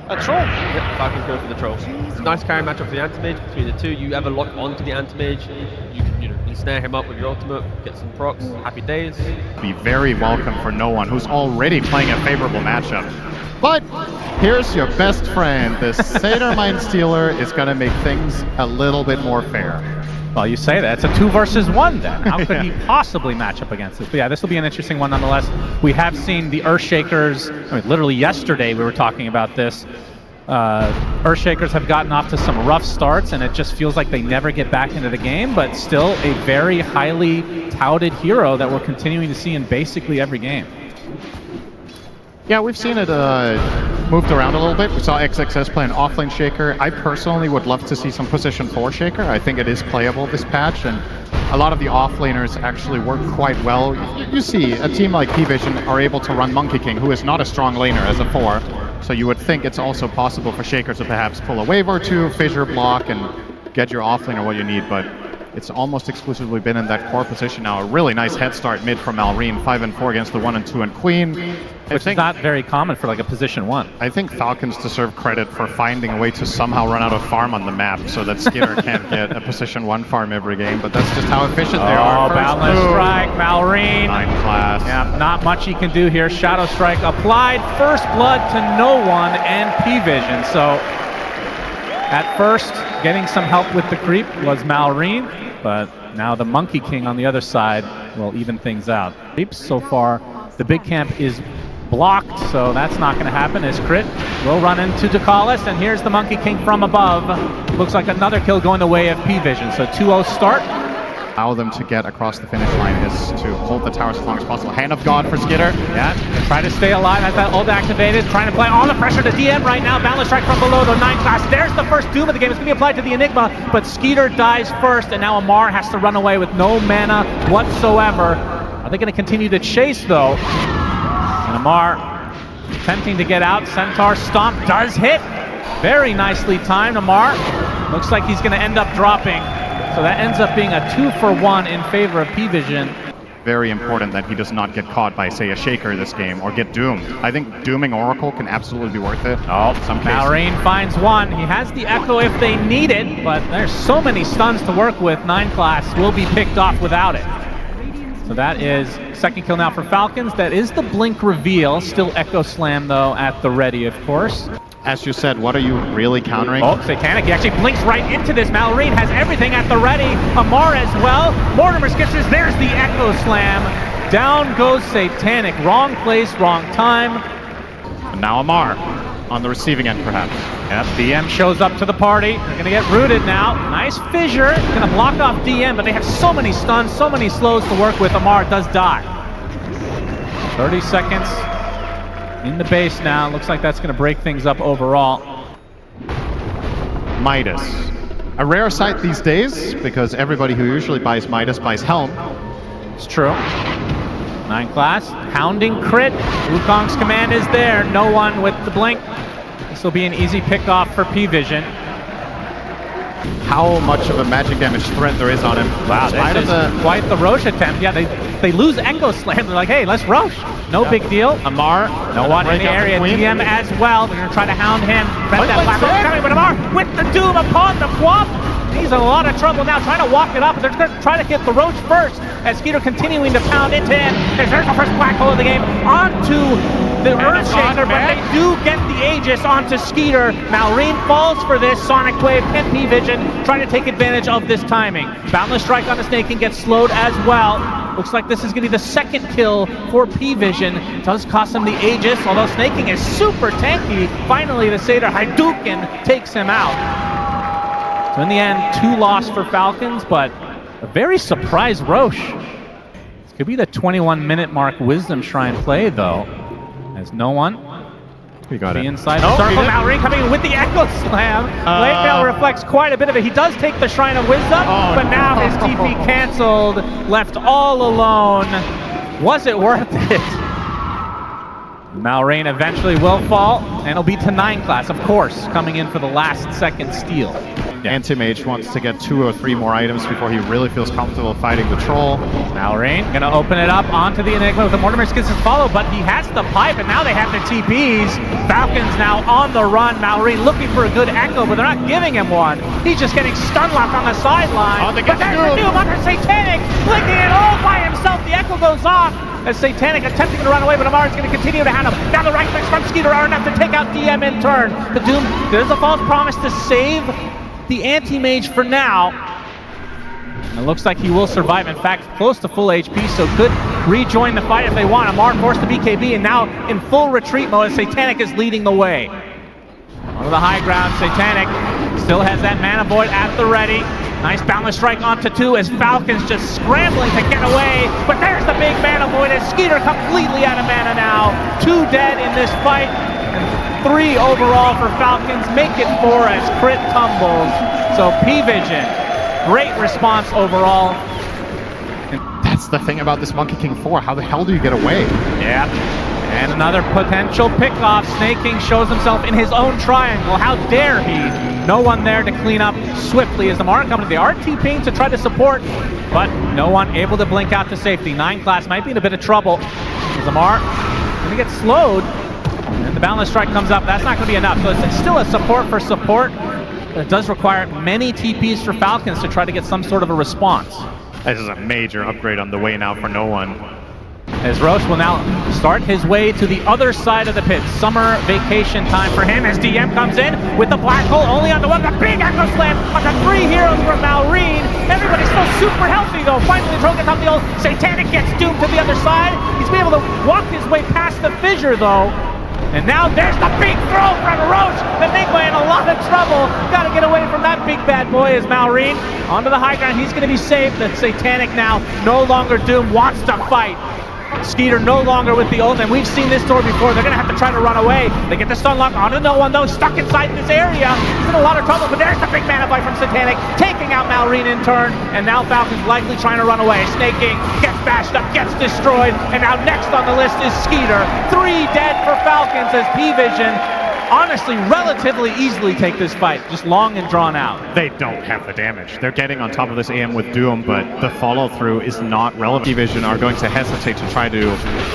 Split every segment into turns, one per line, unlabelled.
A troll?
Yep, Falcons go for the troll. It's a nice carry matchup for the anti-mage between the two. You ever lock onto the anti-mage, you can ensnare him up with your ultimate, get some procs, happy days.
Be very welcome for no one who's already playing a favorable matchup. But here's your best friend. The Satyr Mindstealer is going to make things a little bit more fair.
Well, you say that. It's a 2 versus 1 then. How could he possibly match up against this? But yeah, this will be an interesting one nonetheless. We have seen the Earthshakers, I mean, literally yesterday we were talking about this. Earthshakers have gotten off to some rough starts, and it just feels like they never get back into the game, but still a very highly touted hero that we're continuing to see in basically every game.
Yeah, we've seen it moved around a little bit. We saw XXS play an offlane Shaker. I personally would love to see some position 4 Shaker. I think it is playable this patch, and a lot of the offlaners actually work quite well. You see a team like Pvision are able to run Monkey King, who is not a strong laner as a 4. So you would think it's also possible for Shaker to perhaps pull a wave or two, fissure block, and get your offlaner what you need, but it's almost exclusively been in that core position now. A really nice head start mid from Malrine, 5 and 4 against the 1 and 2 and Queen.
Which is not very common for like a position 1.
I think Falcons deserve credit for finding a way to somehow run out of farm on the map so that Skitter can't get a position 1 farm every game, but that's just how efficient they are.
Oh, Boundless Strike, Malrine.
9 class.
Yeah, not much he can do here. Shadow Strike applied, first blood to no one, and Pvision. So at first, getting some help with the creep was Malrine, but now the Monkey King on the other side will even things out. Creeps so far, the big camp is blocked, so that's not going to happen as Crit will run into Dakalis, and here's the Monkey King from above. Looks like another kill going the way of Pvision, so 2-0 start.
Allow them to get across the finish line is to hold the towers as long as possible. Hand of God for Skitter.
Yeah, try to stay alive, has that ult activated, trying to apply all the pressure to DM right now. Boundless Strike from below to 9 class. There's the first Doom of the game. It's going to be applied to the Enigma, but Skeeter dies first, and now Amar has to run away with no mana whatsoever. Are they going to continue to chase, though? And Amar attempting to get out. Centaur Stomp does hit. Very nicely timed, Amar. Looks like he's going to end up dropping. So that ends up being a 2-for-1 in favor of Pvision.
Very important that he does not get caught by, say, a Shaker this game, or get doomed. I think dooming Oracle can absolutely be worth it.
Oh, Malrine finds one. He has the Echo if they need it, but there's so many stuns to work with. 9 class will be picked off without it. So that is second kill now for Falcons. That is the Blink reveal. Still Echo Slam, though, at the ready, of course.
As you said, what are you really countering?
Oh, Satanic, he actually blinks right into this. Malrine has everything at the ready. Amar as well. Mortimer Skitchers, there's the Echo Slam. Down goes Satanic. Wrong place, wrong time.
And now Amar on the receiving end, perhaps.
Yep, DM shows up to the party. They're going to get rooted now. Nice fissure. Going to block off DM, but they have so many stuns, so many slows to work with. Amar does die. 30 seconds. In the base now. Looks like that's going to break things up overall.
Midas. A rare sight these days, because everybody who usually buys Midas buys Helm.
It's true. 9 class. Hounding Crit. Wukong's command is there. No one with the blink. This will be an easy pick-off for Pvision.
How much of a magic damage threat there is on him.
Wow, this is quite the Roche attempt. Yeah, they lose Echo Slam. They're like, hey, let's Roche. No big deal.
Amar,
no one in the area. DM as well. They're going to try to hound him. Prevent that black hole coming, but Amar with the Doom upon the Quap. He's in a lot of trouble now, trying to walk it up. They're going to try to get the Roach first, as Skeeter continuing to pound into him. There's the first black hole of the game onto the Earthshaker, but they do get the Aegis onto Skeeter. Malrine falls for this. Sonic Wave and Pvision trying to take advantage of this timing. Boundless Strike on the Snake King gets slowed as well. Looks like this is going to be the second kill for Pvision. Does cost him the Aegis, although Snake King is super tanky. Finally, the Satyr Hadouken takes him out. So in the end, 2 loss for Falcons, but a very surprised Roche. This could be the 21-minute mark Wisdom Shrine play, though, as no one.
We got it.
Inside the circle. Malrine coming in with the Echo Slam. Blade Veil reflects quite a bit of it. He does take the Shrine of Wisdom, but now his TP canceled, left all alone. Was it worth it? Malrain eventually will fall, and it'll be to 9 class, of course, coming in for the last second steal.
Anti-Mage wants to get 2 or 3 more items before he really feels comfortable fighting the Troll.
Malrain gonna open it up onto the Enigma with the Mortimer Skins to follow, but he has the pipe, and now they have the TPs. Falcons now on the run. Malrain looking for a good echo, but they're not giving him one. He's just getting stun locked on the sideline. But there's the Doom under Satanic, blinking it all by himself. The echo goes off as Satanic attempting to run away, but Amar's going to continue to hand him. Now the right clicks from Skeeter are enough to take out DM in turn. The Doom, there's a false promise to save the anti-mage for now. And it looks like he will survive, in fact, close to full HP, so could rejoin the fight if they want. Amar forced to BKB, and now in full retreat mode as Satanic is leading the way. Onto the high ground, Satanic still has that mana void at the ready. Nice boundless strike onto 2 as Falcons just scrambling to get away, but there's the big mana void as Skeeter completely out of mana now. 2 dead in this fight, and 3 overall for Falcons, make it 4 as crit tumbles. So Pvision, great response overall.
That's the thing about this Monkey King 4, how the hell do you get away?
Yeah. And another potential pickoff. Snake King shows himself in his own triangle. How dare he? No one there to clean up swiftly as Amar coming. They are TPing to try to support, but no one able to blink out to safety. 9 class might be in a bit of trouble as Amar going to get slowed. And the boundless strike comes up. That's not going to be enough. So it's still a support for support, but it does require many TPs for Falcons to try to get some sort of a response.
This is a major upgrade on the way now for no one.
As Roche will now start his way to the other side of the pit. Summer vacation time for him as DM comes in with the black hole only on the one. The big echo slam on the 3 heroes from Malrain. Everybody's still super healthy though. Finally the troll gets off the ult. Satanic gets doomed to the other side. He's been able to walk his way past the fissure though. And now there's the big throw from Roche. The Enigma in a lot of trouble. Got to get away from that big bad boy as Malrain onto the high ground. He's going to be safe. The Satanic now no longer doomed, wants to fight. Skeeter no longer with the ult, and we've seen this story before. They're going to have to try to run away. They get the stun lock onto no one, though, stuck inside this area. He's in a lot of trouble, but there's the big mana fight from Satanic, taking out Malrain in turn, and now Falcon's likely trying to run away. Snake King gets bashed up, gets destroyed, and now next on the list is Skeeter. 3 dead for Falcons as Pvision honestly relatively easily take this fight, just long and drawn out.
They don't have the damage. They're getting on top of this AM with Doom, but the follow-through is not relevant. Pvision are going to hesitate to try to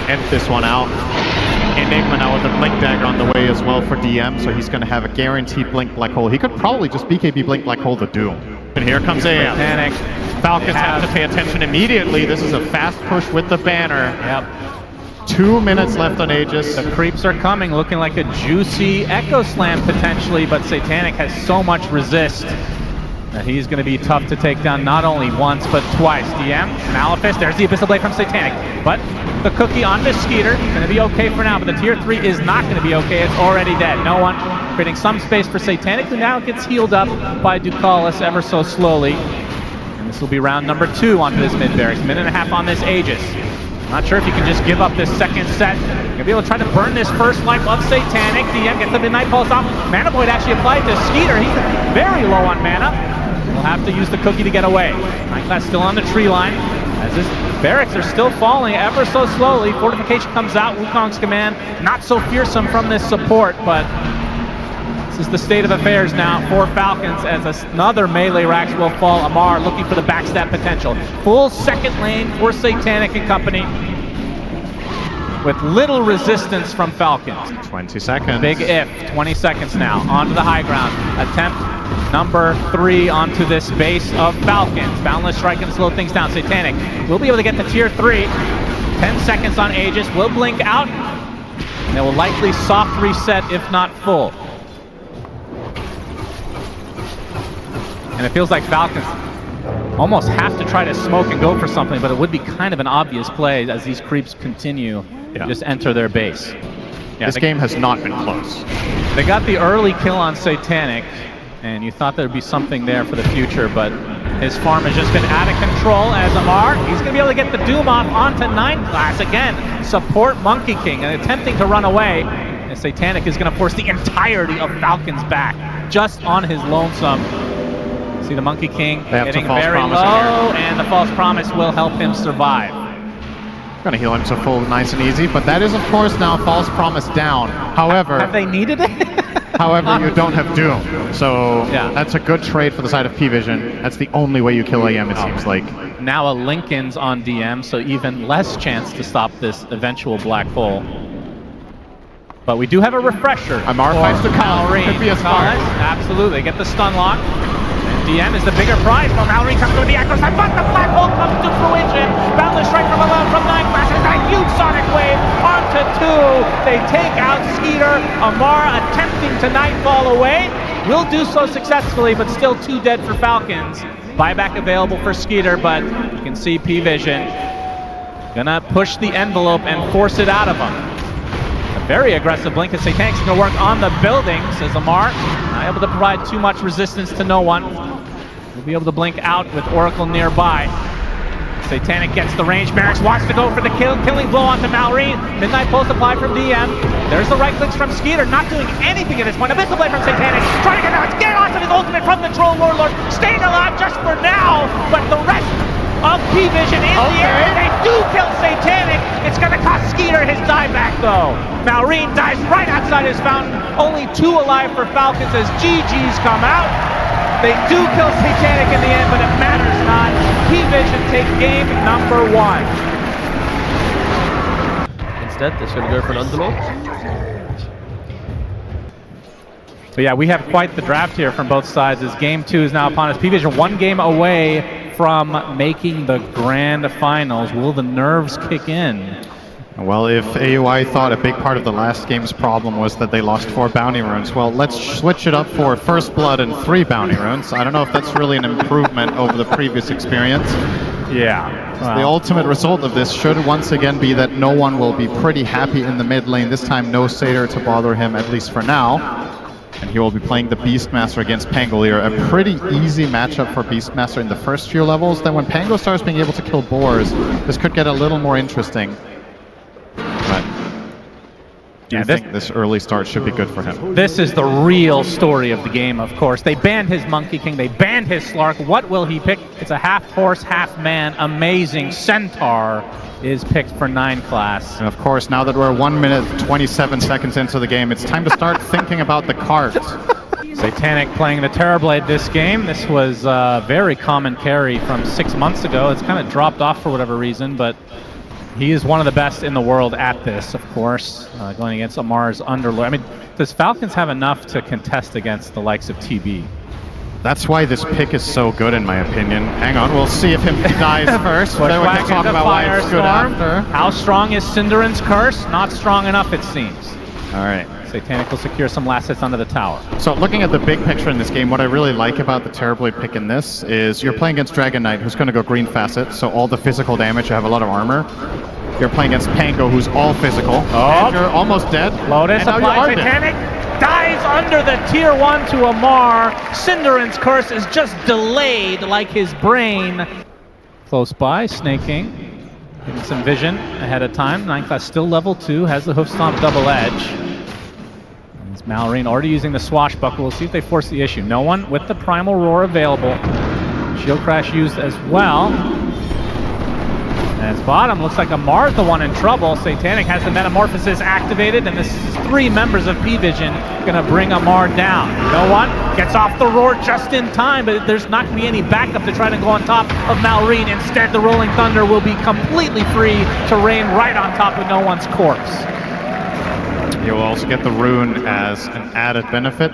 end this one out. Enigma now with a Blink Dagger on the way as well for DM, so he's going to have a guaranteed Blink Black Hole. He could probably just BKB Blink Black Hole the Doom. And here comes AM.
Panic.
Falcons have to pay attention immediately. This is a fast push with the banner.
Yep.
2 minutes left on Aegis.
The creeps are coming, looking like a juicy Echo Slam potentially, but Satanic has so much resist that he's going to be tough to take down not only once, but twice. DM, Malefice, there's the Abyssal Blade from Satanic, but the cookie onto Skeeter, going to be okay for now, but the tier 3 is not going to be okay. It's already dead. No one, creating some space for Satanic, who now gets healed up by Ducalis ever so slowly. And this will be round number 2 onto this mid-barracks. Minute and a half on this Aegis. Not sure if you can just give up this second set. You're going to be able to try to burn this first life of Satanic. DM gets the Midnight Pulse off. Mana Void actually applied to Skeeter. He's very low on mana. We'll have to use the cookie to get away. 9 class still on the tree line. As his barracks are still falling ever so slowly. Fortification comes out. Wukong's command not so fearsome from this support, but this is the state of affairs now for Falcons as another melee Rax will fall. Amar looking for the backstab potential. Full second lane for Satanic and company with little resistance from Falcons.
20 seconds.
Big if. 20 seconds now. Onto the high ground. Attempt number 3 onto this base of Falcons. Boundless Strike and slow things down. Satanic will be able to get the tier 3. 10 seconds on Aegis. Will blink out. And it will likely soft reset if not full. And it feels like Falcons almost have to try to smoke and go for something, but it would be kind of an obvious play as these creeps continue to just enter their base.
Yeah, this game has not been close.
They got the early kill on Satanic, and you thought there'd be something there for the future, but his farm has just been out of control as Amar. He's going to be able to get the Doom off onto 9 class. Again, support Monkey King and attempting to run away. And Satanic is going to force the entirety of Falcons back just on his lonesome. See the Monkey King getting very low, and the False Promise will help him survive.
Gonna heal him to full nice and easy, but that is of course now false promise down. However,
have they needed it?
however, you don't have Doom, so
Yeah.
that's a good trade for the side of Pvision. That's the only way you kill AM, it seems like.
Now a Lincoln's on DM, so even less chance to stop this eventual black hole. But we do have a refresher.
Amar fights to Mallory. Could be a smart.
Absolutely, get the stun lock. And DM is the bigger prize, but Mallory comes to the acro side, but the black hole comes to fruition. Boundless strike from alone from 9 classes, a huge sonic wave onto 2. They take out Skeeter. Amar attempting to nightfall away. Will do so successfully, but still 2 dead for Falcons. Buyback available for Skeeter, but you can see Pvision gonna push the envelope and force it out of him. A very aggressive blink as Satanic's gonna work on the building, says Amar. Not able to provide too much resistance to no one. We'll be able to blink out with Oracle nearby. Satanic gets the range. Merrick's wants to go for the killing blow onto Mallory. Midnight Pulse applied from DM. There's the right clicks from Skeeter, not doing anything at this point. Abyssal Blade from Satanic, trying to get onto his ultimate from the Troll Warlord, staying alive just for now, but the rest of Pvision in the air. They do kill Satanic. It's gonna cost Skeeter his dieback though. Malrine dies right outside his fountain. Only 2 alive for Falcons as GG's come out. They do kill Satanic in the end, but it matters not. Pvision take game number 1.
Instead, they're going to go for an underlord.
So yeah, we have quite the draft here from both sides as game 2 is now upon us. Pvision 1 game away from making the grand finals. Will the nerves kick in?
Well, if AUI thought a big part of the last game's problem was that they lost 4 bounty runes, well, let's switch it up for First Blood and 3 bounty runes. I don't know if that's really an improvement over the previous experience.
Yeah.
The ultimate result of this should once again be that no one will be pretty happy in the mid lane. This time, no Satyr to bother him, at least for now. And he will be playing the Beastmaster against Pangolier. A pretty easy matchup for Beastmaster in the first few levels. Then when Pango starts being able to kill boars, this could get a little more interesting. But I think this early start should be good for him.
This is the real story of the game, of course. They banned his Monkey King, they banned his Slark. What will he pick? It's a half horse, half man, amazing Centaur is picked for 9 class.
And of course, now that we're 1 minute 27 seconds into the game, it's time to start thinking about the cards.
Satanic playing the Terrorblade this game. This was a very common carry from 6 months ago. It's kind of dropped off for whatever reason, but he is one of the best in the world at this, of course, going against Amar's Underlord. I mean, does Falcons have enough to contest against the likes of TB?
That's why this pick is so good, in my opinion. Hang on, we'll see if he dies first. Then we can talk about why it's good after.
How strong is Cinderan's Curse? Not strong enough, it seems.
All right.
Satanic will secure some last hits under the tower.
So looking at the big picture in this game, what I really like about the Terrorblade pick in this is you're playing against Dragon Knight, who's going to go green facet, so all the physical damage, you have a lot of armor. You're playing against Pango, who's all physical. And you're almost dead.
Lotus applied. Satanic dies under the tier 1 to Amar. Cinderan's Curse is just delayed like his brain. Close by, Snaking. Getting some vision ahead of time. 9 class still level 2, has the Hoof Stomp double edge. It's Malrine already using the Swashbuckle. We'll see if they force the issue. No one with the Primal Roar available. Shield Crash used as well. And it's bottom, looks like Amar's the one in trouble. Satanic has the Metamorphosis activated, and this is 3 members of Pvision gonna bring Amar down. No one gets off the roar just in time, but there's not gonna be any backup to try to go on top of Malrine. Instead, the Rolling Thunder will be completely free to rain right on top of no one's corpse.
You will also get the rune as an added benefit.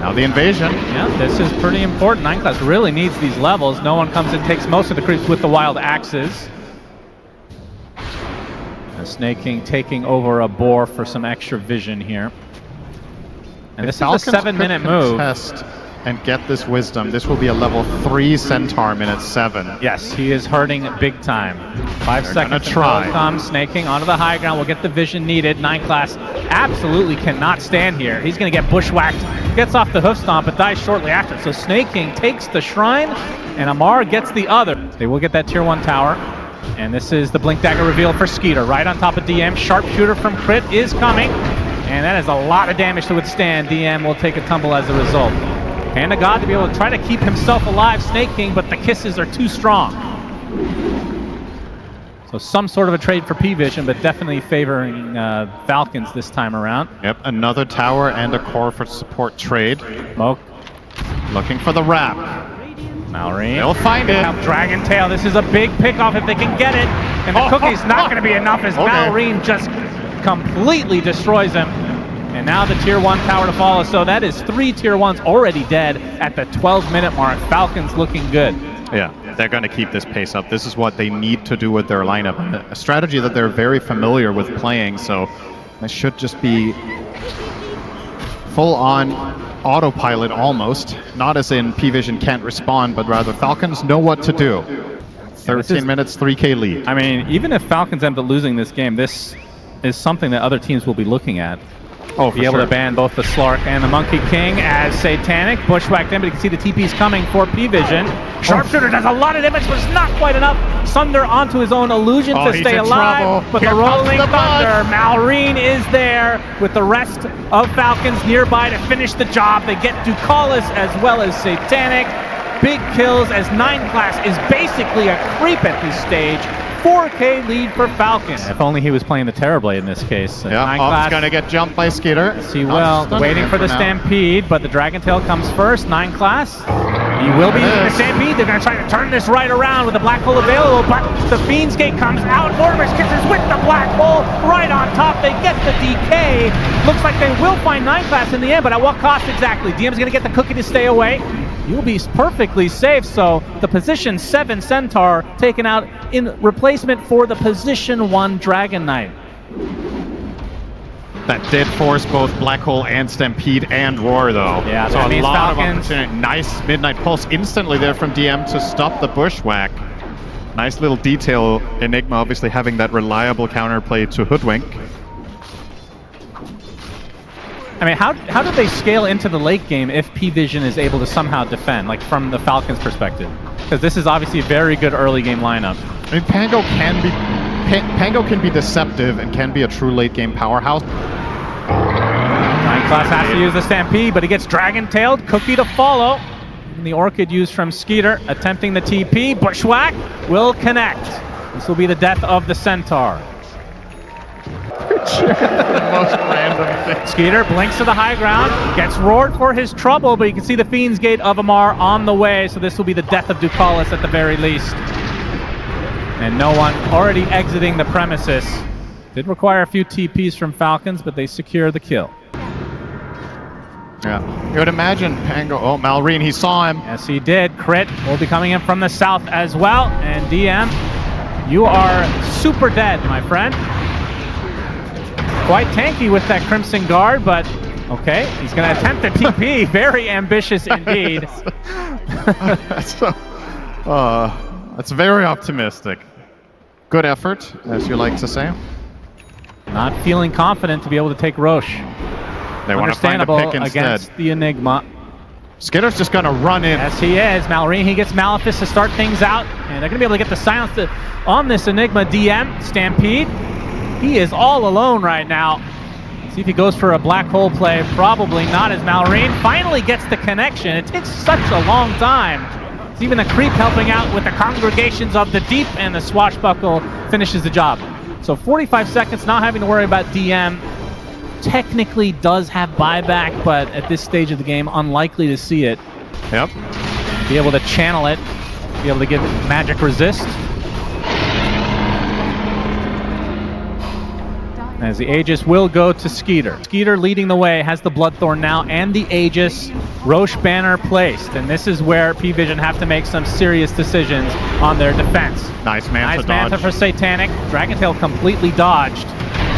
Now the invasion.
Yeah, this is pretty important. 9 class really needs these levels. No one comes and takes most of the creeps with the wild axes. Snake King taking over a boar for some extra vision here. And this is a 7-minute move.
Test and get this wisdom. This will be a level 3 Centaur minute 7.
Yes, he is hurting big time. 5 seconds to come. Snake King onto the high ground. Will get the vision needed. 9 class absolutely cannot stand here. He's going to get bushwhacked. Gets off the hoof stomp, but dies shortly after. So Snake King takes the shrine, and Amar gets the other. They will get that tier 1 tower. And this is the Blink Dagger reveal for Skeeter. Right on top of DM. Sharpshooter from Crit is coming. And that is a lot of damage to withstand. DM will take a tumble as a result. Hand of God to be able to try to keep himself alive, Snake King, but the kisses are too strong. So some sort of a trade for Pvision, but definitely favoring Falcons this time around.
Yep, another tower and a core for support trade.
Smoke.
Looking for the wrap.
Malrine.
They'll find it.
Dragon Tail. This is a big pickoff if they can get it. And the cookie's not going to be enough as Malrine just completely destroys him. And now the tier 1 tower to follow. So that is 3 tier 1s already dead at the 12-minute mark. Falcons looking good.
Yeah, they're going to keep this pace up. This is what they need to do with their lineup. A strategy that they're very familiar with playing. So they should just be full-on autopilot almost. Not as in Pvision can't respond, but rather Falcons know what to do. 13 minutes, 3K lead.
I mean, even if Falcons end up losing this game, this is something that other teams will be looking at.
Oh,
be able to ban both the Slark and the Monkey King as Satanic. Bushwhacked in, but you can see the TP's coming for Pvision. Sharpshooter does a lot of damage, but it's not quite enough. Sunder onto his own illusion to stay alive. But the Rolling Thunder, Malrine is there with the rest of Falcons nearby to finish the job. They get Ducalis as well as Satanic. Big kills as 9 class is basically a creep at this stage. 4K lead for Falcons. If only he was playing the Terrorblade in this case.
Yeah, Off's going to get jumped by Skitter.
Yes, he will. Waiting for the Stampede, but the Dragon Tail comes first. 9 class. He will be using the Stampede. They're going to try to turn this right around with the Black Hole available, but the Fiend's Gate comes out. Mortimer's Kisses with the Black Hole right on top. They get the DK. Looks like they will find 9 class in the end, but at what cost exactly? DM's going to get the cookie to stay away. You'll be perfectly safe, so the position 7 Centaur taken out in replacement for the position 1 Dragon Knight.
That did force both Black Hole and Stampede and Roar, though.
Yeah,
so
that
a lot
Falcons.
of opportunity. Nice Midnight Pulse instantly there from DM to stop the Bushwhack. Nice little detail. Enigma obviously having that reliable counterplay to Hoodwink.
I mean, how do they scale into the late game if Pvision is able to somehow defend, like from the Falcons' perspective? Because this is obviously a very good early game lineup.
I mean, Pango can be deceptive and can be a true late game powerhouse.
9 class has to use the Stampede, but he gets Dragon-tailed. Cookie to follow. And the Orchid used from Skeeter, attempting the TP. Bushwhack will connect. This will be the death of the Centaur.
The most random thing.
Skeeter blinks to the high ground, gets roared for his trouble, but you can see the Fiend's Gate of Amar on the way, so this will be the death of Ducalis at the very least. And no one already exiting the premises. Did require a few TPs from Falcons, but they secure the kill.
Yeah, you would imagine Pango. Oh, Malrine, he saw him.
Yes, he did. Crit will be coming in from the south as well. And DM, you are super dead, my friend. Quite tanky with that Crimson Guard, but okay, he's going to attempt the TP. Very ambitious indeed.
That's very optimistic. Good effort, as you like to say.
Not feeling confident to be able to take Roche.
They want to find a pick instead.
Against the Enigma.
Skitter's just going to run in.
Yes, he is. Malrine, he gets Malefice to start things out, and they're going to be able to get the silence on this Enigma DM. Stampede. He is all alone right now. See if he goes for a Black Hole play. Probably not, as Malrine finally gets the connection. It takes such a long time. It's even the creep helping out with the Congregations of the Deep, and the Swashbuckle finishes the job. So 45 seconds, not having to worry about DM. Technically does have buyback, but at this stage of the game, unlikely to see it.
Yep.
Be able to channel it, be able to give it magic resist. As the Aegis will go to Skeeter. Skeeter leading the way, has the Bloodthorn now and the Aegis. Roche banner placed, and this is where Pvision have to make some serious decisions on their defense.
Nice Manta dodge.
Manta for Satanic. Dragontail completely dodged.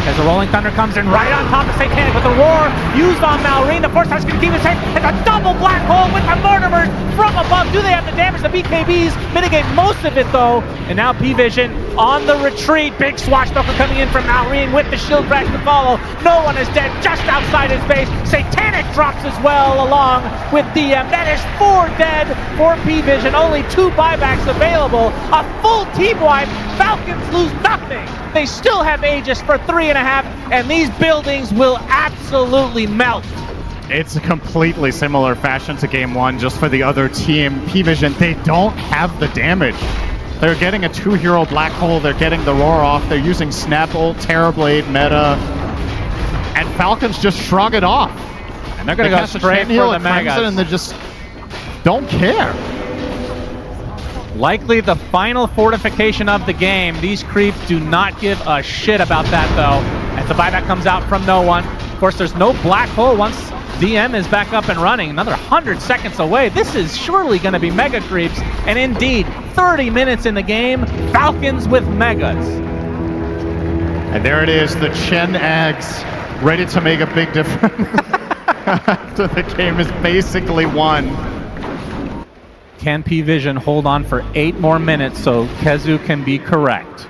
As the Rolling Thunder comes in right on top of Satanic with the Roar used on Malrine. The Force Touch going to keep it safe. It's a double Black Hole with the Mortimers from above. Do they have the damage? The BKBs mitigate most of it though. And now Pvision on the retreat. Big Swashbuckle coming in from Malrine with the shield crash to follow. No one is dead just outside his base. Satanic drops as well along with DM. That is 4 dead for Pvision. Only 2 buybacks available. A full team wipe. Falcons lose nothing. They still have Aegis for 3.5, and these buildings will absolutely melt.
It's a completely similar fashion to game 1, just for the other team. Pvision, they don't have the damage. They're getting a 2-hero black hole, they're getting the roar off, they're using Snap Ult, Terrorblade, meta, and Falcons just shrug it off.
And they're going to go straight for the Megas.
And they just don't care.
Likely the final fortification of the game. These creeps do not give a shit about that though. As the buyback comes out from no one. Of course, there's no black hole once DM is back up and running. Another 100 seconds away. This is surely going to be mega creeps. And indeed, 30 minutes in the game, Falcons with megas.
And there it is, the Chen Ags ready to make a big difference after the game is basically won.
Can Pvision hold on for 8 more minutes so Kezu can be correct?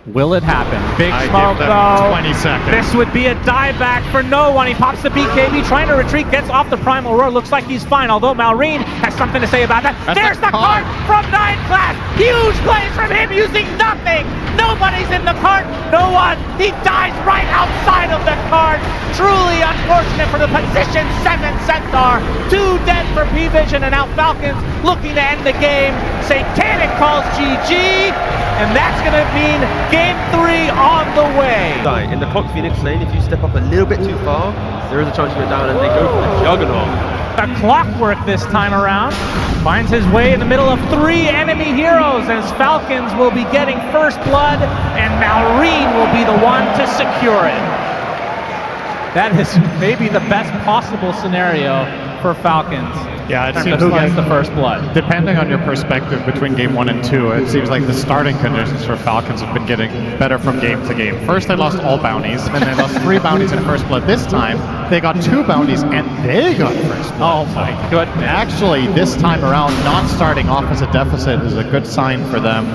Will it happen? Big smoke though.
20 seconds.
This would be a dieback for no one. He pops the BKB, trying to retreat, gets off the Primal Roar. Looks like he's fine, although Malrine has something to say about that. There's the cart from 9class. Huge plays from him using nothing. Nobody's in the cart. No one. He dies right outside of the cart. Truly unfortunate for the position 7 Centaur. 2 dead for Pvision, and now Falcons looking to end the game. Satanic calls GG, and that's going to mean Game 3 on the way.
In the Clock Phoenix lane, if you step up a little bit too far, there is a chance you go down, and they go for the Juggernaut.
A Clockwork this time around finds his way in the middle of 3 enemy heroes as Falcons will be getting first blood, and Malrine will be the one to secure it. That is maybe the best possible scenario for Falcons.
Yeah, it
seems
seems
who
like
gets the first blood.
Depending on your perspective between game 1 and 2, it seems like the starting conditions for Falcons have been getting better from game to game. First, they lost all bounties, and then they lost 3 bounties in first blood. This time, they got 2 bounties, and they got first blood.
Oh my goodness.
Actually, this time around, not starting off as a deficit is a good sign for them.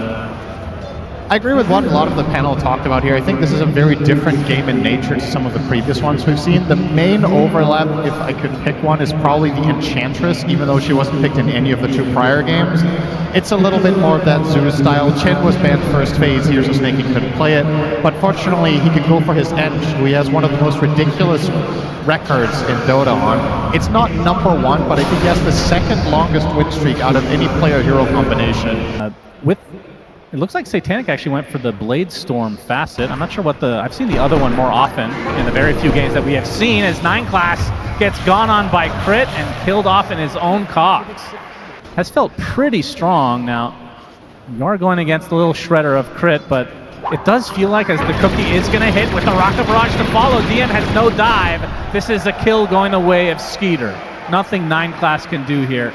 I agree with what a lot of the panel talked about here. I think this is a very different game in nature to some of the previous ones we've seen. The main overlap, if I could pick one, is probably the Enchantress, even though she wasn't picked in any of the 2 prior games. It's a little bit more of that Zeus style. Chen was banned first phase here, so Snakey couldn't play it. But fortunately, he could go for his Eng, who he has one of the most ridiculous records in Dota on. It's not number 1, but I think he has the 2nd longest win streak out of any player-hero combination.
It looks like Satanic actually went for the Blade Storm facet. I'm not sure what I've seen the other one more often in the very few games that we have seen, as 9class gets gone on by Crit and killed off in his own cogs. Has felt pretty strong. Now, you are going against the little shredder of Crit, but it does feel like as the cookie is going to hit with the Rocket Barrage to follow, DM has no dive. This is a kill going the way of Skeeter. Nothing 9class can do here.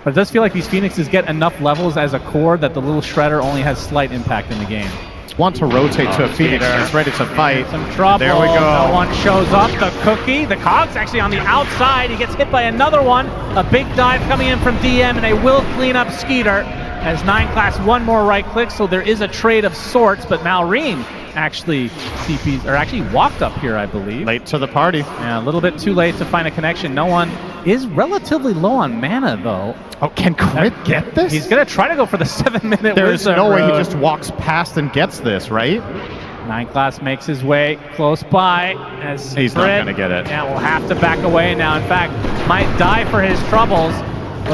But it does feel like these Phoenixes get enough levels as a core that the little shredder only has slight impact in the game.
Want to rotate to a Phoenix that's ready to fight.
Some trouble.
There we go.
No one shows up. The cookie. The Cog's actually on the outside. He gets hit by another one. A big dive coming in from DM, and they will clean up Skeeter as 9class 1 more right click, so there is a trade of sorts, but Malrine actually CPs, or actually walked up here, I believe.
Late to the party.
Yeah, a little bit too late to find a connection. No one is relatively low on mana, though.
Oh, can Crit get this?
He's going to try to go for the 7-minute
There's no way he
road.
just walks past and gets this, right?
9class makes his way close by as
he's
Crit,
not going to get it.
Yeah, will have to back away now. In fact, might die for his troubles.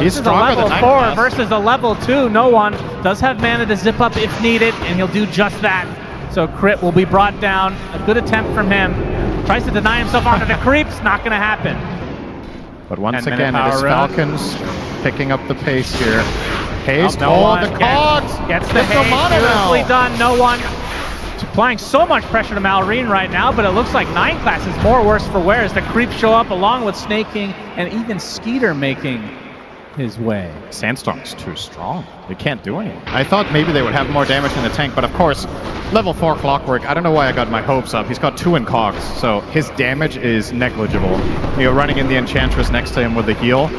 He's stronger than
level 4 versus a level 2. No one does have mana to zip up if needed, and he'll do just that. So Crit will be brought down. A good attempt from him. Tries to deny himself onto the creeps. Not going to happen.
But once again, it is Falcons picking up the pace here. Haze,
no one
the cogs!
Gets the haze, beautifully done. No one applying so much pressure to Malrine right now, but it looks like 9class is more worse for wear as the creeps show up along with Snaking and even Skeeter making his way.
Sandstorm's too strong. They can't do anything. I thought maybe they would have more damage in the tank, but of course, level 4 Clockwork, I don't know why I got my hopes up. He's got 2 in cogs, so his damage is negligible. You're running in the Enchantress next to him with the heal,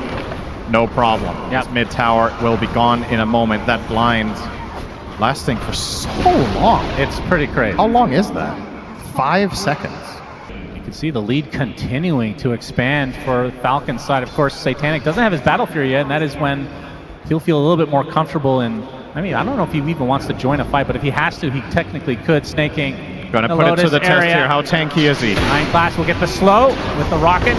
no problem. His mid tower will be gone in a moment. That blind lasting for so long.
It's pretty crazy.
How long is that? 5 seconds.
You can see the lead continuing to expand for Falcon's side. Of course, Satanic doesn't have his Battle Fury yet, and that is when he'll feel a little bit more comfortable in, I mean, I don't know if he even wants to join a fight, but if he has to, he technically could. Snaking.
Gonna put it to the test here. How tanky is he?
9class will get the slow with the rocket.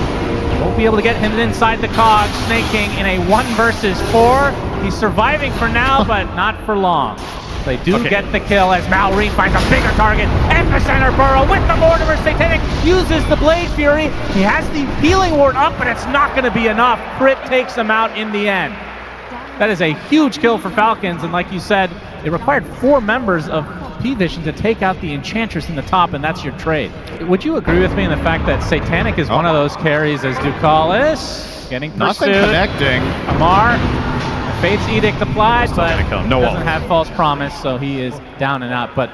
Won't be able to get him inside the cog. Snaking in a 1 versus 4. He's surviving for now, but not for long. They do get the kill as Malrine finds a bigger target. Epicenter Burrow with the Mortimer. Satanic uses the Blade Fury. He has the healing ward up, but it's not going to be enough. Crit takes him out in the end. That is a huge kill for Falcons, and like you said, it required 4 members of Pvision to take out the Enchantress in the top, and that's your trade. Would you agree with me in the fact that Satanic is one of those carries as Ducalis getting pursued?
Nothing connecting.
Amar, Fate's Edict applied, but
No
doesn't have False Promise, so he is down and out. But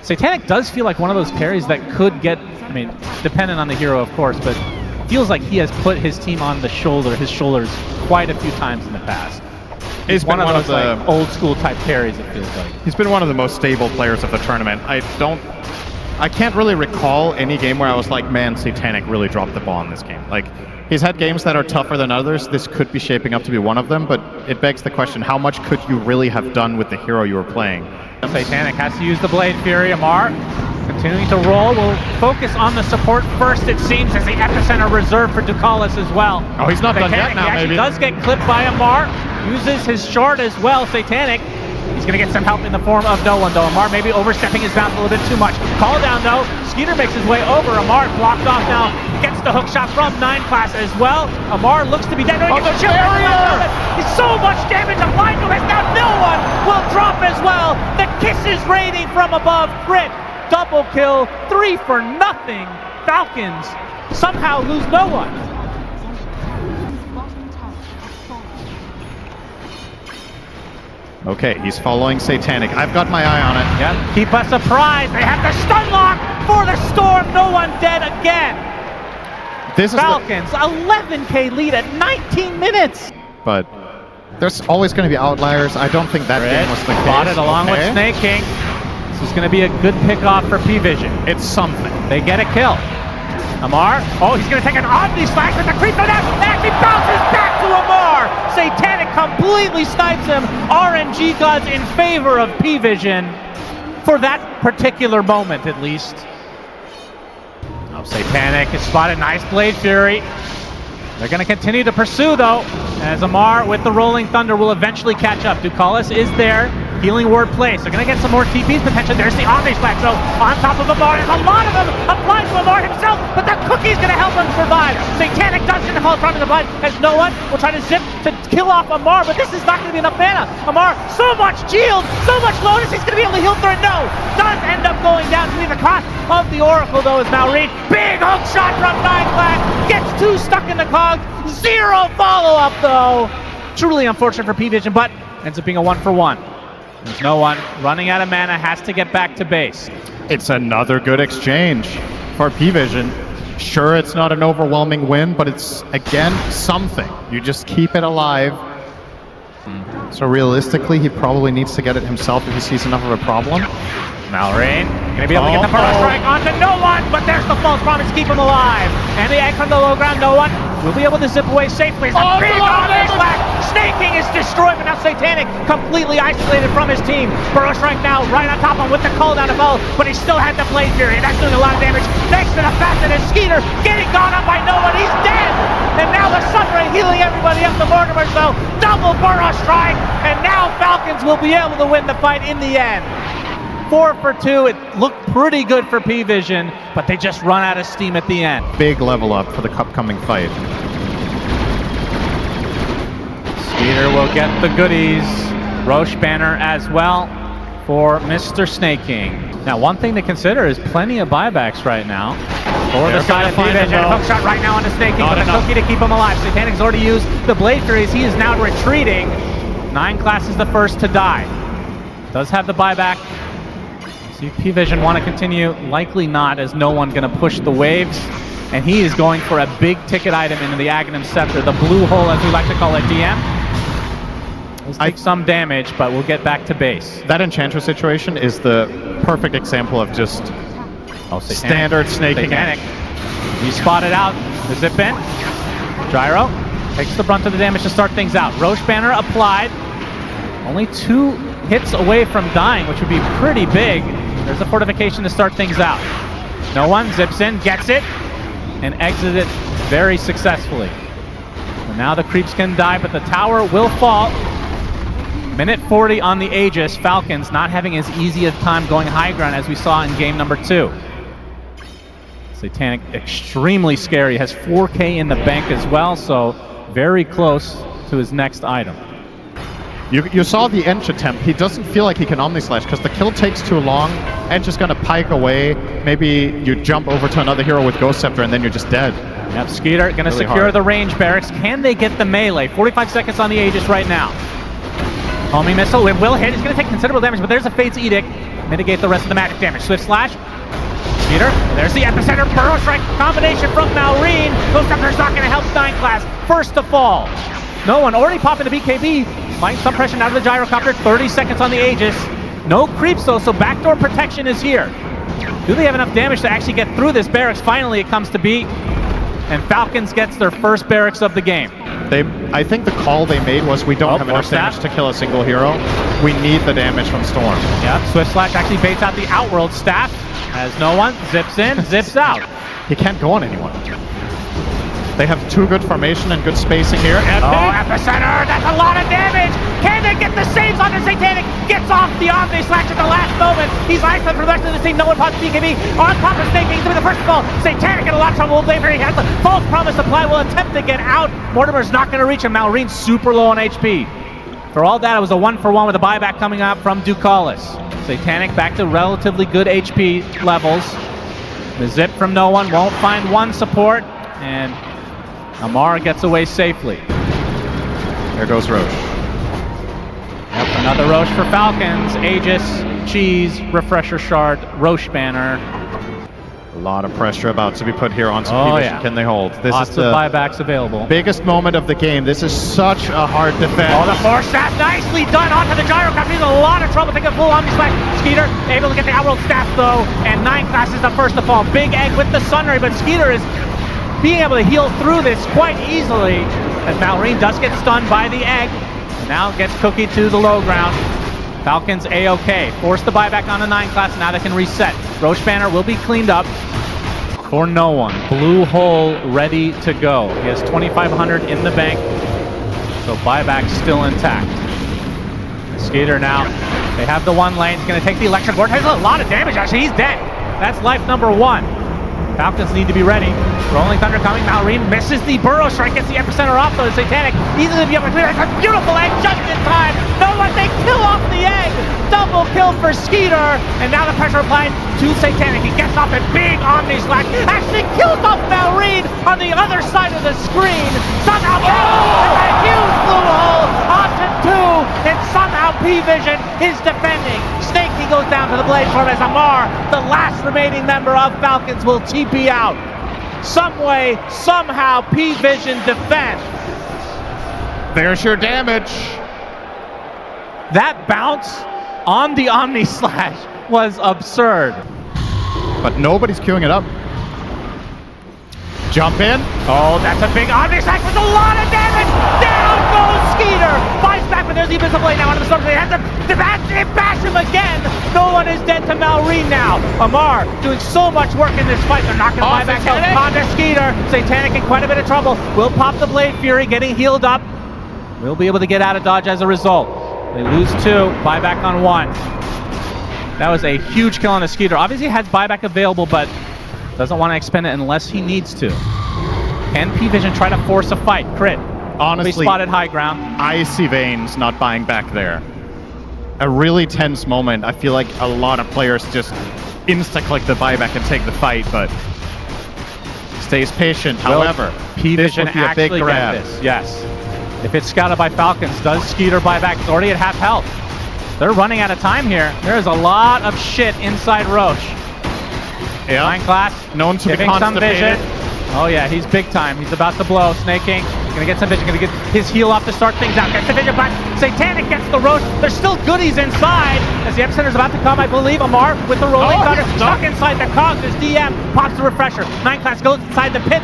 Satanic does feel like one of those carries that could get, I mean, dependent on the hero, of course, but feels like he has put his team on his shoulders quite a few times in the past. He's one of those like, old school type carries, it feels like.
He's been one of the most stable players of the tournament. I can't really recall any game where I was like, man, Satanic really dropped the ball in this game. Like, he's had games that are tougher than others. This could be shaping up to be one of them, but it begs the question, how much could you really have done with the hero you were playing?
Satanic has to use the Blade Fury. Amar continuing to roll. Will focus on the support first, it seems, as the Epicenter reserved for Ducalis as well.
Oh, he's not done yet now,
he actually does get clipped by Amar. Uses his shard as well, Satanic. He's going to get some help in the form of no one, though. Amar maybe overstepping his bounds a little bit too much. Call down, though. Skeeter makes his way over. Amar blocked off now. Gets the hook shot from 9 class as well. Amar looks to be dead.
Oh, the barrier!
He's so much damage applied to him. Now no one will drop as well. The kisses raining from above. Crit. Double kill. 3 for nothing. Falcons somehow lose no one.
Okay, he's following Satanic. I've got my eye on it.
Yep. Keep us surprised. They have the stun lock for the Storm. No one dead again.
This is
Falcons, 11K lead at 19 minutes.
But there's always going to be outliers. I don't think that game was the case.
Spotted along with Snake King. This is going to be a good pickoff for Pvision.
It's something.
They get a kill. Amar, oh, he's going to take an Omni Slash with the creep on that, and he bounces back to Amar. Satanic completely snipes him. RNG gods in favor of Pvision for that particular moment, at least. Oh, Satanic is spotted. Nice Blade Fury. They're going to continue to pursue, though, as Amar with the Rolling Thunder will eventually catch up. Ducalis is there. Healing ward place. They're going to get some more TPs potentially. There's the Omni Slash, so on top of Amar. There's a lot of them applied to Amar himself, but the cookie's going to help him survive. Satanic does get the False Promise applied, as no one will try to zip to kill off Amar, but this is not going to be enough mana. Amar, so much shield, so much Lotus, he's going to be able to heal through it. No, does end up going down to be the cost of the Oracle, though, is Malrine. Big hook shot from 9 class, gets 2 stuck in the cogs, 0 follow-up, though. Truly unfortunate for Pvision, but ends up being a 1-for-1. There's no one. Running out of mana, has to get back to base.
It's another good exchange for Pvision. Sure, it's not an overwhelming win, but it's, again, something. You just keep it alive. So realistically, he probably needs to get it himself if he sees enough of a problem.
Malrine gonna be able to get the first strike onto no one, but there's the False Promise to keep him alive. And the egg from the low ground, no one will be able to zip away safely. It's a big slash. Snaking is destroyed, but now Satanic completely isolated from his team. Burrow Strike now right on top of him with the call down to follow, but he still had the Blade Fury, and that's doing a lot of damage. Thanks to the fact that his Skeeter getting gone up by no one, he's dead. And now the Sunray healing everybody up. The Mortimer, so double Burrow Strike, and now Falcons will be able to win the fight in the end. 4 for 2, it looked pretty good for Pvision, but they just run out of steam at the end.
Big level up for the upcoming fight.
Skeeter will get the goodies. Roche banner as well for Mr. Snake King. Now, one thing to consider is plenty of buybacks right now. For the side of Pvision, hook shot right now on the Snake King, but a cookie to keep him alive. Satanic's already used the Blade Furies. He is now retreating. 9 class is the first to die. Does have the buyback. See if Pvision want to continue, likely not, as no one going to push the waves. And he is going for a big ticket item into the Aghanim Scepter, the blue hole as we like to call it, DM. Let's take some damage, but we'll get back to base.
That Enchantress situation is the perfect example of just standard snaking.
Satanic. He spotted out the zip in. Gyro takes the brunt of the damage to start things out. Roche banner applied. Only 2 hits away from dying, which would be pretty big. There's a fortification to start things out. No one zips in, gets it, and exits it very successfully. And now the creeps can die, but the tower will fall. Minute 40 on the Aegis. Falcons not having as easy a time going high ground as we saw in game number 2. Satanic, extremely scary, has 4K in the bank as well, so very close to his next item.
You saw the Ench attempt. He doesn't feel like he can Omni-Slash because the kill takes too long. Ench is going to pike away. Maybe you jump over to another hero with Ghost Scepter and then you're just dead.
Yep, Skeeter going to
Really
secure
hard.
the range barracks. Can they get the melee? 45 seconds on the Aegis right now. Homing missile, it will hit. It's going to take considerable damage, but there's a Fate's Edict. Mitigate the rest of the magic damage. Swift Slash. Skeeter, there's the epicenter. Burrow Strike combination from Malrine. Ghost Scepter's not going to help 9 class. First to fall. No one already popping the BKB. Find some pressure out of the gyrocopter. 30 seconds on the Aegis. No creeps though, so backdoor protection is here. Do they have enough damage to actually get through this barracks? Finally, it comes to be. And Falcons gets their first barracks of the game.
I think the call they made was we don't have enough damage to kill a single hero. We need the damage from Storm.
Yep, Swift Slash actually baits out the Outworld staff. Has no one, zips in, zips out.
He can't go on anyone. They have too good formation and good spacing here.
Oh, epicenter! That's a lot of damage! Can they get the saves on the Satanic? Gets off the Omni Slash at the last moment. He's isolated for the rest of the team. No one pops BKB. On top of Snake, he's doing the first ball. Satanic in a lot of trouble. He has a false promise supply. Will attempt to get out. Mortimer's not going to reach him. Malrine's super low on HP. For all that, it was a 1-for-1 with a buyback coming out from Ducalis. Satanic back to relatively good HP levels. The zip from no one won't find one support. And Amar gets away safely.
There goes Roche.
Yep, another Roche for Falcons. Aegis, Cheese, Refresher Shard, Roche banner.
A lot of pressure about to be put here on some
Oh,
Pvision.
yeah.
Can they hold? This
Lots
is
of
the
buybacks available.
biggest moment of the game. This is such a hard defense.
Oh, the force staff nicely done onto the gyrocopter. He's in a lot of trouble taking a full Omni Slash. Skeeter able to get the Outworld staff though, and 9 class is the first to fall. Big egg with the Sunray, but Skeeter is being able to heal through this quite easily as Malrine does get stunned by the egg. Now gets Cookie to the low ground. Falcons A-OK. Force the buyback on the 9 class. Now they can reset. Roche banner will be cleaned up for no one. Blue hole ready to go. He has 2,500 in the bank. So buyback still intact. Skeeter now. They have the 1 lane. He's going to take the electric board. Has a lot of damage actually. He's dead. That's life number 1. Falcons need to be ready. Rolling Thunder coming. Malrine misses the Burrow Strike. Gets the epicenter off though. Satanic easily be able to clear. It's a beautiful egg just in time. No one, they kill off the egg. Double kill for Skeeter. And now the pressure applied to Satanic. He gets off a big Omni Slash. Actually kills off Malrine on the other side of the screen. Somehow, a huge blue hole onto 2. And somehow Pvision is defending. Snake, he goes down to the blade form as Amar, the last remaining member of Falcons, will TP out. Some way, somehow, Pvision defends.
There's your damage.
That bounce on the Omni Slash was absurd.
But nobody's queuing it up. Jump in.
Oh, that's a big Omni Slash with a lot of damage. Down goes Skeeter. Finds back, but there's the Invisible Blade now on the storm. They have to bash him again. No one is dead to Malrine now. Amar doing so much work in this fight. They're not going to buy back help. Onto Skeeter. Satanic in quite a bit of trouble. Will pop the Blade Fury, getting healed up. Will be able to get out of dodge as a result. They lose 2, buyback on 1. That was a huge kill on a Skeeter. Obviously has buyback available, but doesn't want to expend it unless he needs to. Can Pvision try to force a fight? Crit.
Honestly,
spotted high ground.
Icy Veins not buying back there. A really tense moment. I feel like a lot of players just insta-click the buyback and take the fight, but stays patient. However,
Pvision
be a
actually
big grab.
get this. Yes. If it's scouted by Falcons, does Skeeter buy back? It's already at half health. They're running out of time here. There is a lot of shit inside Roche.
Yeah.
9 class,
known to be
giving some
constipated.
vision. Oh yeah, he's big time. He's about to blow. Snake King gonna get some vision, gonna get his heal off to start things out. Gets the vision back. Satanic gets the Roche. There's still goodies inside as the epicenter's about to come, I believe. Amar with the rolling thunder, stuck inside the cogs as DM pops the refresher. 9 class goes inside the pit.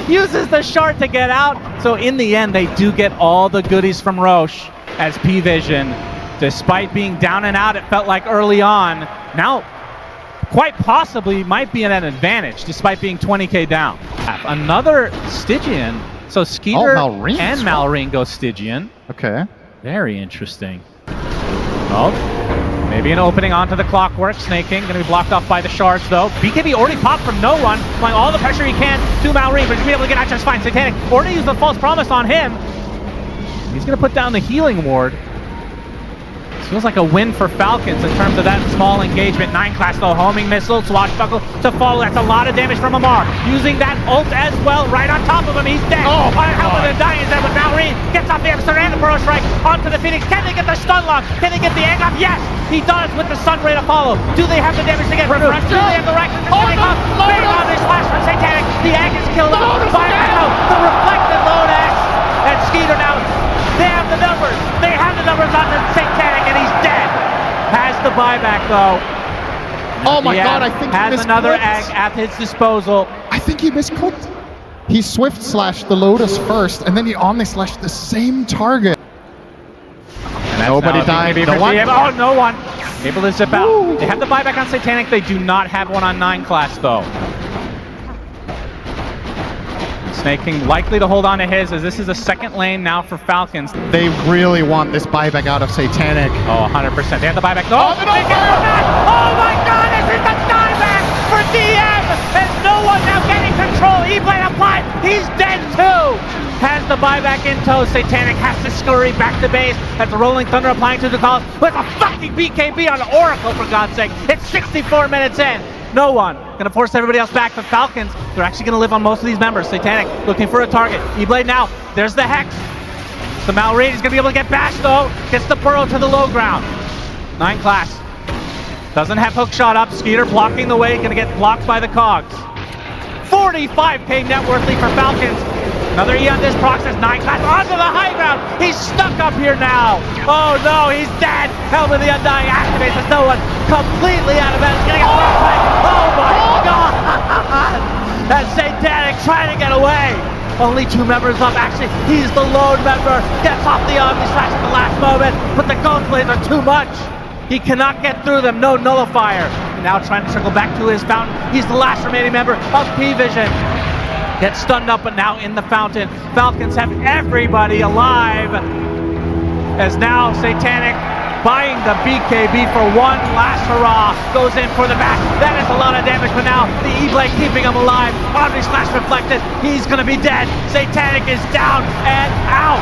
Uses the shard to get out. So in the end, they do get all the goodies from Roche as Pvision, despite being down and out, it felt like early on. Now, quite possibly might be at an advantage despite being 20k down. Another Stygian, so Skeeter and Malrine go Stygian.
Okay.
Very interesting. Oh, maybe an opening onto the clockwork. Snaking, gonna be blocked off by the shards though. BKB already popped from no one, applying all the pressure he can to Maori, but he's be able to get out just fine. Satanic already used the false promise on him. He's gonna put down the healing ward. This feels like a win for Falcons in terms of that small engagement. 9 class though, homing missile, swashbuckle to follow. That's a lot of damage from Amar. Using that ult as well, right on top of him. He's dead.
Oh my
How
God.
the dying is there with Maori. Gets off the Episode and the Burrow Strike onto the Phoenix. Can they get the stun lock? Can they get the egg off? Yes, he does with the Sun Ray to follow. Do they have the damage to get through? Do they have the right to bang on this flash from Satanic? The egg is killed off by Echo. The reflected Lodax. And Skeeter now, they have the numbers. They have the numbers on the Satanic, and he's dead. Has the buyback though.
Oh my God, I think he
has another egg
misclicked.
at his disposal.
I think he misclicked. He swift slashed the Lotus first, and then he omni slashed the same target. Nobody died. No one.
Oh, no one. Able to zip out. They have the buyback on Satanic. They do not have one on 9 class though. Snaking likely to hold on to his, as this is a second lane now for Falcons.
They really want this buyback out of Satanic.
Oh, 100%. They have the buyback. Oh, they get it back. Oh my God, this is the buyback for DM. There's no one now getting control. E-Blade applied. He's dead too. Has the buyback in tow. Satanic has to scurry back to base as the Rolling Thunder applying to the calls. With a fucking BKB on Oracle, for God's sake. It's 64 minutes in. No one. Gonna force everybody else back. The Falcons, they're actually gonna live on most of these members. Satanic looking for a target. E-Blade now. There's the Hex. The Malraid is gonna be able to get bashed though. Gets the Burrow to the low ground. 9 class. Doesn't have hook shot up. Skeeter blocking the way. Gonna get blocked by the Cogs. 45k net worthly for Falcons. Another E on this process. 9 class onto the high ground. He's stuck up here now. Oh no, he's dead. Helm of the Undying activates as no one completely out of bounds. Getting a flashback. Oh my God. That's Satanic trying to get away. Only 2 members up. Actually, he's the lone member. Gets off the Omni Slash at the last moment, but the Gunblades are too much. He cannot get through them. No nullifier. Now trying to circle back to his fountain. He's the last remaining member of Pvision. Gets stunned up, but now in the fountain. Falcons have everybody alive. As now Satanic buying the BKB for one last hurrah. Goes in for the back. That is a lot of damage, but now the E-Blade keeping him alive. Omni Slash reflected. He's gonna be dead. Satanic is down and out.